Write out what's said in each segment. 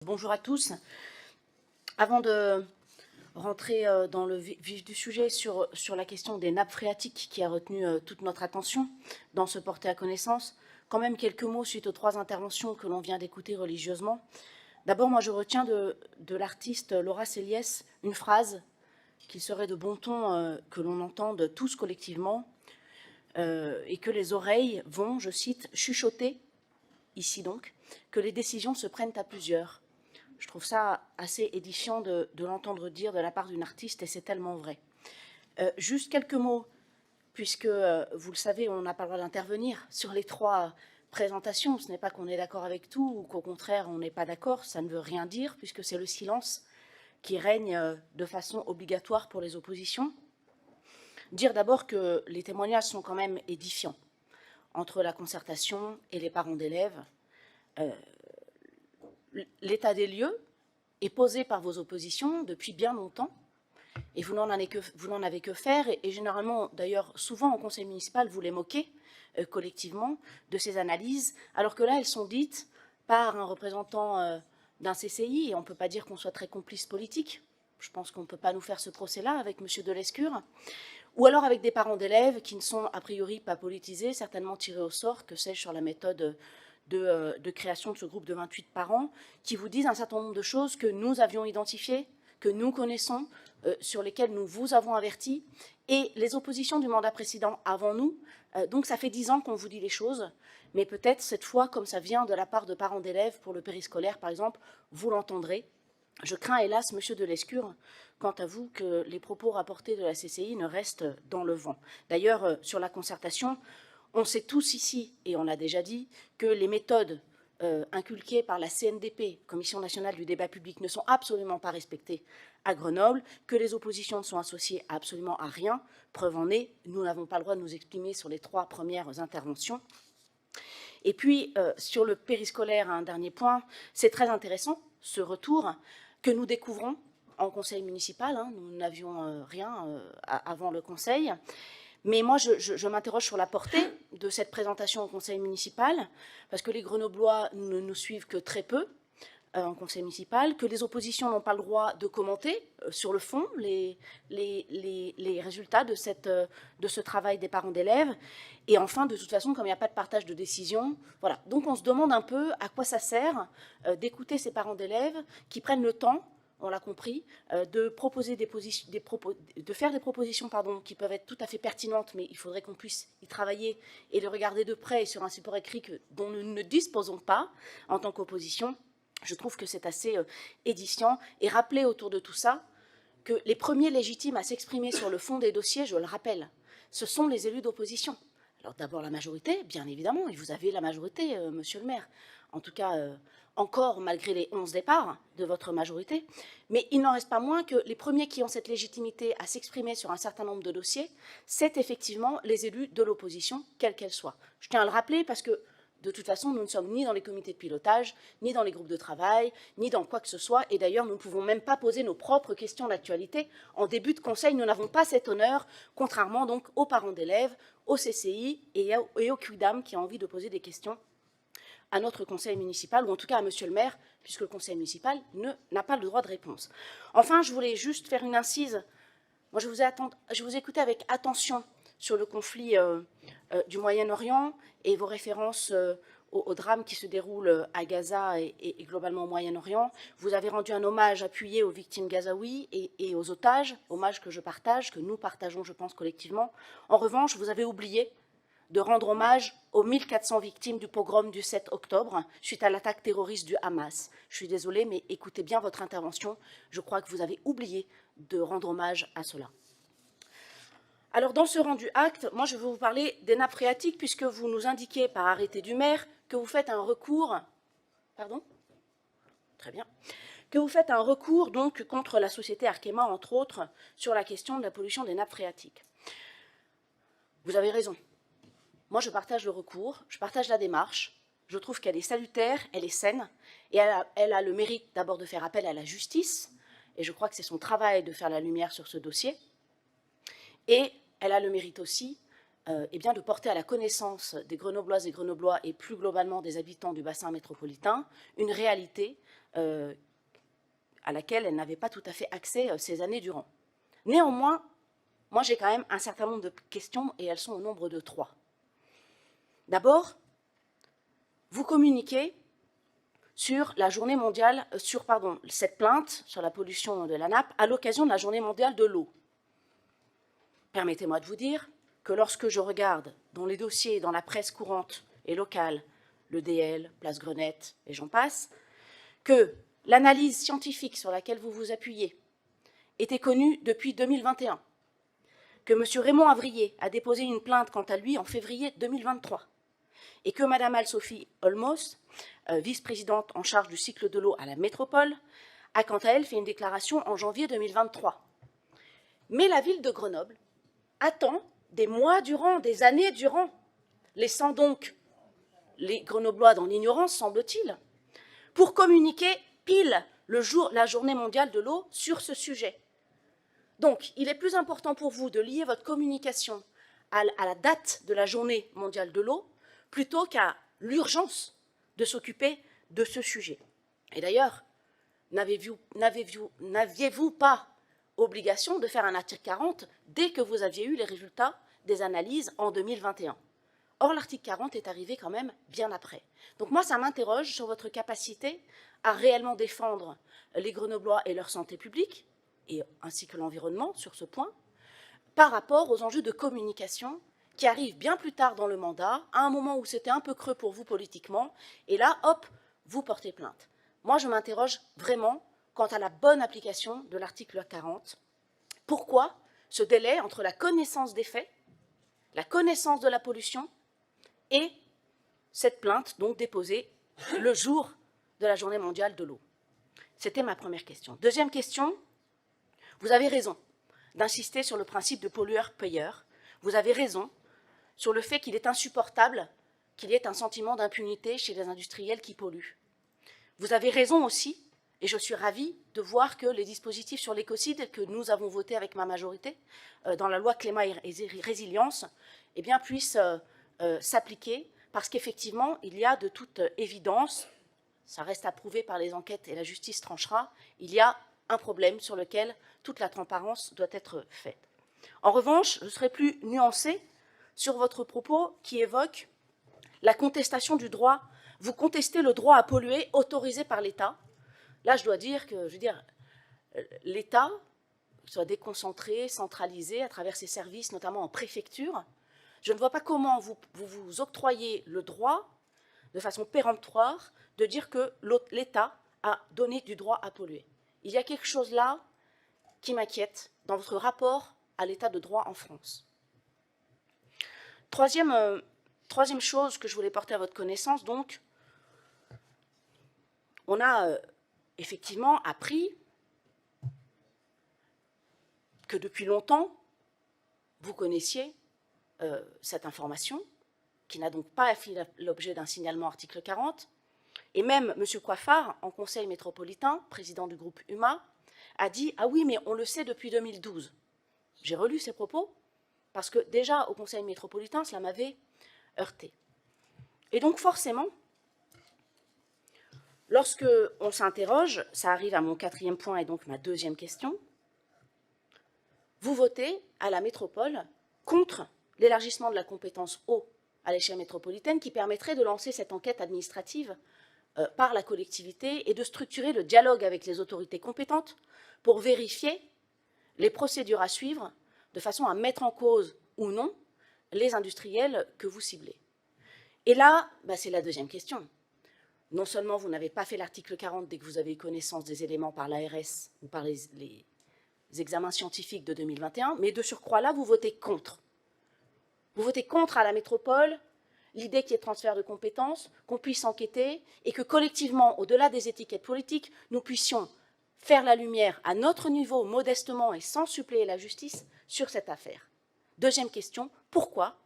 Bonjour à tous. Avant de rentrer dans le vif du sujet sur la question des nappes phréatiques qui a retenu toute notre attention dans ce porté à connaissance, quand même quelques mots suite aux 3 interventions que l'on vient d'écouter religieusement. D'abord, moi je retiens de l'artiste Laura Céliès une phrase qu'il serait de bon ton que l'on entende tous collectivement et que les oreilles vont, je cite, chuchoter, ici donc, que les décisions se prennent à plusieurs. Je trouve ça assez édifiant de l'entendre dire de la part d'une artiste, et c'est tellement vrai. Juste quelques mots, puisque, vous le savez, on n'a pas le droit d'intervenir sur les 3 présentations. Ce n'est pas qu'on est d'accord avec tout, ou qu'au contraire, on n'est pas d'accord, ça ne veut rien dire, puisque c'est le silence qui règne de façon obligatoire pour les oppositions. Dire d'abord que les témoignages sont quand même édifiants. Entre la concertation et les parents d'élèves, l'état des lieux est posé par vos oppositions depuis bien longtemps, et vous n'en avez que faire, et généralement, d'ailleurs, souvent en conseil municipal, vous les moquez collectivement de ces analyses, alors que là, elles sont dites par un représentant d'un CCI, et on ne peut pas dire qu'on soit très complice politique. Je pense qu'on ne peut pas nous faire ce procès-là avec M. Delescure, ou alors avec des parents d'élèves qui ne sont a priori pas politisés, certainement tirés au sort, que sais-je, sur la méthode de création de ce groupe de 28 parents, qui vous disent un certain nombre de choses que nous avions identifiées, que nous connaissons, sur lesquelles nous vous avons averti, et les oppositions du mandat précédent avant nous. Donc ça fait 10 ans qu'on vous dit les choses, mais peut-être cette fois, comme ça vient de la part de parents d'élèves pour le périscolaire par exemple, vous l'entendrez. Je crains hélas, monsieur Delescure, quant à vous, que les propos rapportés de la CCI ne restent dans le vent. D'ailleurs, sur la concertation, on sait tous ici, et on l'a déjà dit, que les méthodes inculquées par la CNDP, Commission nationale du débat public, ne sont absolument pas respectées à Grenoble, que les oppositions ne sont associées absolument à rien. Preuve en est, nous n'avons pas le droit de nous exprimer sur les 3 premières interventions. Et puis, sur le périscolaire, un dernier point, c'est très intéressant, ce retour que nous découvrons en conseil municipal. Nous n'avions rien avant le conseil. Mais moi, je m'interroge sur la portée de cette présentation au conseil municipal, parce que les Grenoblois ne nous suivent que très peu en conseil municipal, que les oppositions n'ont pas le droit de commenter sur le fond les résultats de ce travail des parents d'élèves. Et enfin, de toute façon, comme il n'y a pas de partage de décision, voilà. Donc on se demande un peu à quoi ça sert d'écouter ces parents d'élèves qui prennent le temps, on l'a compris, de faire des propositions qui peuvent être tout à fait pertinentes, mais il faudrait qu'on puisse y travailler et les regarder de près sur un support écrit dont nous ne disposons pas en tant qu'opposition. Je trouve que c'est assez édifiant. Et rappeler autour de tout ça que les premiers légitimes à s'exprimer sur le fond des dossiers, je le rappelle, ce sont les élus d'opposition. Alors d'abord la majorité, bien évidemment, et vous avez la majorité, monsieur le maire, en tout cas encore malgré les 11 départs de votre majorité, mais il n'en reste pas moins que les premiers qui ont cette légitimité à s'exprimer sur un certain nombre de dossiers, c'est effectivement les élus de l'opposition, quelle qu'elle soit. Je tiens à le rappeler parce que de toute façon, nous ne sommes ni dans les comités de pilotage, ni dans les groupes de travail, ni dans quoi que ce soit. Et d'ailleurs, nous ne pouvons même pas poser nos propres questions d'actualité. En début de conseil, nous n'avons pas cet honneur, contrairement donc aux parents d'élèves, au CCI et au QIDAM qui a envie de poser des questions à notre conseil municipal, ou en tout cas à monsieur le maire, puisque le conseil municipal n'a pas le droit de réponse. Enfin, je voulais juste faire une incise. Moi, je vous ai écouté avec attention sur le conflit du Moyen-Orient et vos références au drame qui se déroule à Gaza et globalement au Moyen-Orient. Vous avez rendu un hommage appuyé aux victimes gazaouis et aux otages, hommage que je partage, que nous partageons, je pense, collectivement. En revanche, vous avez oublié de rendre hommage aux 1400 victimes du pogrom du 7 octobre suite à l'attaque terroriste du Hamas. Je suis désolée, mais écoutez bien votre intervention. Je crois que vous avez oublié de rendre hommage à cela. Alors, dans ce rendu acte, moi, je veux vous parler des nappes phréatiques, puisque vous nous indiquez par arrêté du maire que vous faites un recours... Pardon ? Très bien. Que vous faites un recours, donc, contre la société Arkema, entre autres, sur la question de la pollution des nappes phréatiques. Vous avez raison. Moi, je partage le recours, je partage la démarche. Je trouve qu'elle est salutaire, elle est saine, et elle a le mérite d'abord de faire appel à la justice, et je crois que c'est son travail de faire la lumière sur ce dossier. Et elle a le mérite aussi eh bien, de porter à la connaissance des Grenobloises et Grenoblois et plus globalement des habitants du bassin métropolitain une réalité à laquelle elles n'avaient pas tout à fait accès ces années durant. Néanmoins, moi j'ai quand même un certain nombre de questions et elles sont au nombre de 3. D'abord, vous communiquez sur la journée mondiale, cette plainte sur la pollution de la nappe à l'occasion de la journée mondiale de l'eau. Permettez-moi de vous dire que lorsque je regarde dans les dossiers, dans la presse courante et locale, le DL, Place Grenette et j'en passe, que l'analyse scientifique sur laquelle vous vous appuyez était connue depuis 2021, que M. Raymond Avrier a déposé une plainte quant à lui en février 2023, et que Mme Anne-Sophie Olmos, vice-présidente en charge du cycle de l'eau à la métropole, a quant à elle fait une déclaration en janvier 2023. Mais la ville de Grenoble attend des mois durant, des années durant, laissant donc les Grenoblois dans l'ignorance, semble-t-il, pour communiquer pile la journée mondiale de l'eau sur ce sujet. Donc, il est plus important pour vous de lier votre communication à la date de la journée mondiale de l'eau plutôt qu'à l'urgence de s'occuper de ce sujet. Et d'ailleurs, n'aviez-vous pas obligation de faire un article 40 dès que vous aviez eu les résultats des analyses en 2021 ? Or, l'article 40 est arrivé quand même bien après. Donc moi, ça m'interroge sur votre capacité à réellement défendre les Grenoblois et leur santé publique, ainsi que l'environnement sur ce point, par rapport aux enjeux de communication qui arrivent bien plus tard dans le mandat, à un moment où c'était un peu creux pour vous politiquement, et là, hop, vous portez plainte. Moi, je m'interroge vraiment quant à la bonne application de l'article 40. Pourquoi ce délai entre la connaissance des faits, la connaissance de la pollution, et cette plainte, donc déposée le jour de la journée mondiale de l'eau? C'était ma première question. Deuxième question, vous avez raison d'insister sur le principe de pollueur-payeur. Vous avez raison sur le fait qu'il est insupportable qu'il y ait un sentiment d'impunité chez les industriels qui polluent. Vous avez raison aussi, et je suis ravie de voir que les dispositifs sur l'écocide que nous avons votés avec ma majorité dans la loi Climat et Résilience eh bien, puissent s'appliquer, parce qu'effectivement, il y a de toute évidence, ça reste à prouver par les enquêtes et la justice tranchera, il y a un problème sur lequel toute la transparence doit être faite. En revanche, je serai plus nuancée sur votre propos qui évoque la contestation du droit. Vous contestez le droit à polluer autorisé par l'État. Là, je dois dire que, l'État soit déconcentré, centralisé à travers ses services, notamment en préfecture. Je ne vois pas comment vous octroyez le droit, de façon péremptoire, de dire que l'État a donné du droit à polluer. Il y a quelque chose là qui m'inquiète dans votre rapport à l'état de droit en France. Troisième chose que je voulais porter à votre connaissance, donc, on a effectivement appris que depuis longtemps, vous connaissiez cette information, qui n'a donc pas fait l'objet d'un signalement article 40, et même M. Coiffard, en conseil métropolitain, président du groupe UMA, a dit « Ah oui, mais on le sait depuis 2012 ». J'ai relu ses propos, parce que déjà, au conseil métropolitain, cela m'avait heurté. Et donc, forcément, lorsque on s'interroge, ça arrive à mon 4e point et donc ma 2e question, vous votez à la métropole contre l'élargissement de la compétence eau à l'échelle métropolitaine qui permettrait de lancer cette enquête administrative par la collectivité et de structurer le dialogue avec les autorités compétentes pour vérifier les procédures à suivre de façon à mettre en cause ou non les industriels que vous ciblez. Et là, c'est la 2e question. Non seulement vous n'avez pas fait l'article 40 dès que vous avez eu connaissance des éléments par l'ARS ou par les examens scientifiques de 2021, mais de surcroît là, vous votez contre. Vous votez contre à la métropole l'idée qu'il y ait transfert de compétences, qu'on puisse enquêter et que collectivement, au-delà des étiquettes politiques, nous puissions faire la lumière à notre niveau, modestement et sans suppléer la justice, sur cette affaire. 2e question, pourquoi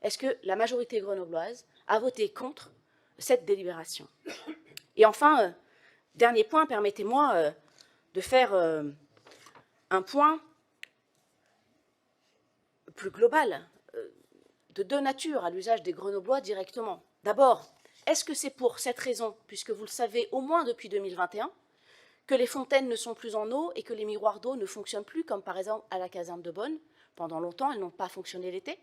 est-ce que la majorité grenobloise a voté contre cette délibération? Et enfin, dernier point, permettez-moi de faire un point plus global. de deux natures à l'usage des Grenoblois directement. D'abord, est-ce que c'est pour cette raison, puisque vous le savez au moins depuis 2021, que les fontaines ne sont plus en eau et que les miroirs d'eau ne fonctionnent plus, comme par exemple à la caserne de Bonn? Pendant longtemps, elles n'ont pas fonctionné l'été.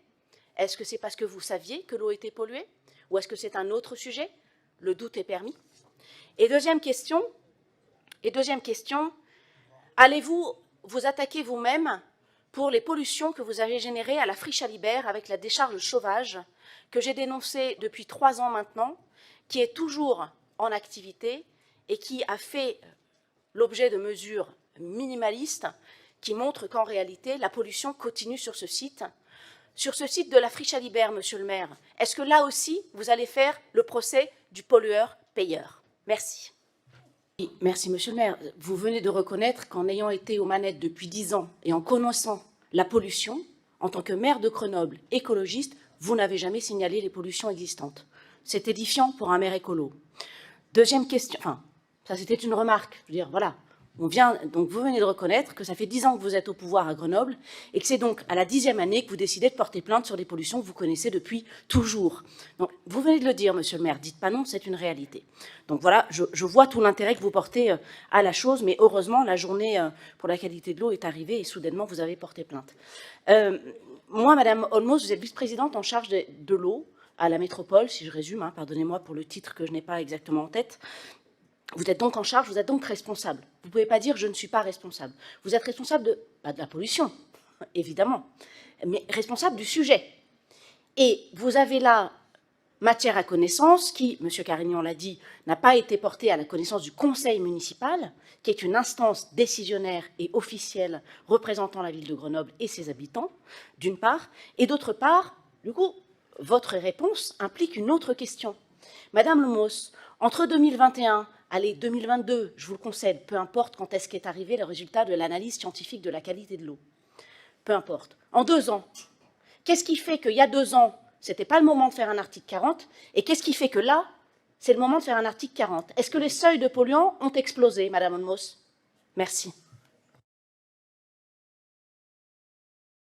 Est-ce que c'est parce que vous saviez que l'eau était polluée? Ou est-ce que c'est un autre sujet? Le doute est permis. Et deuxième question, allez-vous vous attaquer vous-même pour les pollutions que vous avez générées à la friche Alibert avec la décharge sauvage que j'ai dénoncée depuis 3 ans maintenant, qui est toujours en activité et qui a fait l'objet de mesures minimalistes qui montrent qu'en réalité, la pollution continue sur ce site. Sur ce site de la friche Alibert, monsieur le maire, est-ce que là aussi, vous allez faire le procès du pollueur-payeur? Merci. Merci, monsieur le maire. Vous venez de reconnaître qu'en ayant été aux manettes depuis 10 ans et en connaissant la pollution, en tant que maire de Grenoble, écologiste, vous n'avez jamais signalé les pollutions existantes. C'est édifiant pour un maire écolo. Deuxième question, enfin, ça c'était une remarque, je veux dire, voilà. Donc vous venez de reconnaître que ça fait 10 ans que vous êtes au pouvoir à Grenoble et que c'est donc à la 10e année que vous décidez de porter plainte sur les pollutions que vous connaissez depuis toujours. Donc vous venez de le dire, monsieur le maire, dites pas non, c'est une réalité. Donc voilà, je vois tout l'intérêt que vous portez à la chose, mais heureusement, la journée pour la qualité de l'eau est arrivée et soudainement, vous avez porté plainte. Moi, madame Olmos, vous êtes vice-présidente en charge de l'eau à la métropole, si je résume, hein, pardonnez-moi pour le titre que je n'ai pas exactement en tête. Vous êtes donc en charge, vous êtes donc responsable. Vous ne pouvez pas dire « je ne suis pas responsable ». Vous êtes responsable pas de la pollution, évidemment, mais responsable du sujet. Et vous avez là matière à connaissance qui, M. Carignan l'a dit, n'a pas été portée à la connaissance du conseil municipal, qui est une instance décisionnaire et officielle représentant la ville de Grenoble et ses habitants, d'une part, et d'autre part, du coup, votre réponse implique une autre question. Madame Lemos, entre 2021 allez, 2022, je vous le concède, peu importe quand est-ce qu'est arrivé le résultat de l'analyse scientifique de la qualité de l'eau. Peu importe. En 2 ans, qu'est-ce qui fait qu'il y a 2 ans, ce n'était pas le moment de faire un article 40, et qu'est-ce qui fait que là, c'est le moment de faire un article 40? Est-ce que les seuils de polluants ont explosé, Madame Olmos? Merci.